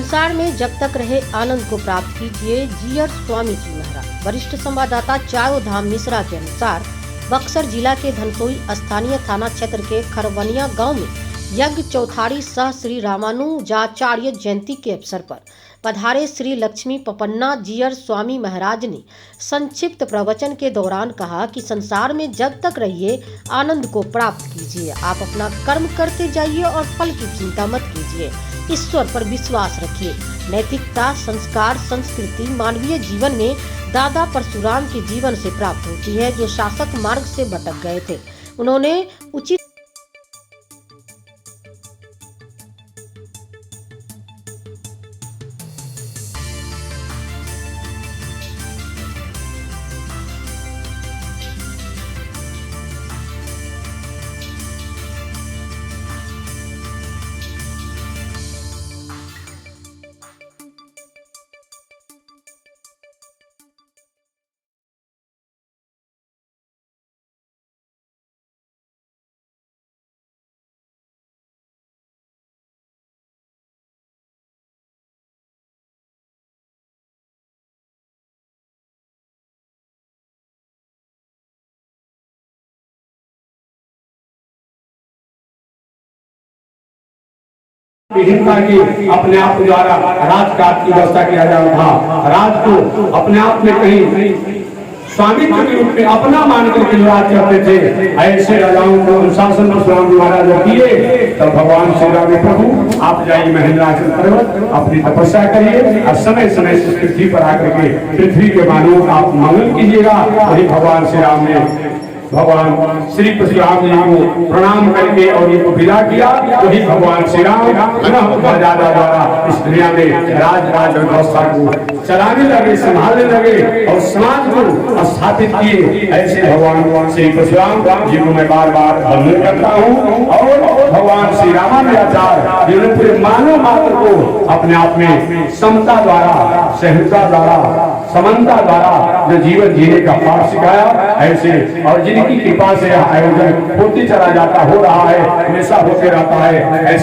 संसार में जब तक रहे आनंद को प्राप्त कीजिए, जीयर स्वामी जी महाराज। वरिष्ठ संवाददाता चायो धाम मिश्रा के अनुसार बक्सर जिला के धनसोई स्थानीय थाना क्षेत्र के खरवनिया गांव में यज्ञ चौथारी सह श्री रामानुजाचार्य जयंती के अवसर पर पधारे श्री लक्ष्मी पपन्ना जीयर स्वामी महाराज ने संक्षिप्त प्रवचन के दौरान कहा कि संसार में जब तक रहिए आनंद को प्राप्त कीजिए। आप अपना कर्म करते जाइए और फल की चिंता मत कीजिए। ईश्वर पर विश्वास रखिए। नैतिकता, संस्कार, संस्कृति मानवीय जीवन में दादा परशुराम के जीवन से प्राप्त होती है, जो शासक मार्ग से भटक गए थे। उन्होंने उचित विहीनता की अपने आप द्वारा राजकाज की व्यवस्था किया जाता था। राज को अपने आप में कहीं स्वामित्व के रूप में अपना मानकर के राज करते थे। ऐसे राजाओं को अनुशासन परशुराम महाराज किए। तब भगवान श्री राम ने प्रभु आप जाइए महेंद्राचल पर्वत, अपनी तपस्या करिए और समय समय से पृथ्वी पर आकर के पृथ्वी के मानवों का आप मंगल कीजिएगा। वही भगवान श्री राम ने भगवान श्री परशुराम जी को प्रणाम करके और इनको विदा किया। वही भगवान श्री राम राजा द्वारा इस दुनिया में राज व्यवस्था को चलाने लगे, संभालने लगे और समाज को स्थापित किए। ऐसे भगवान श्री परशुराम जी को मैं बार बार वंदन करता हूँ। और भगवान श्री रामानुजाचार्य जिन्होंने पूरे मानव मात्र को अपने आप में समता द्वारा, सहनता द्वारा, समानता द्वारा जो जीवन जीने का पाठ सिखाया। ऐसे और जिनकी कृपा से यह आयोजन होते चला जाता, हो रहा है, हमेशा होते रहता है।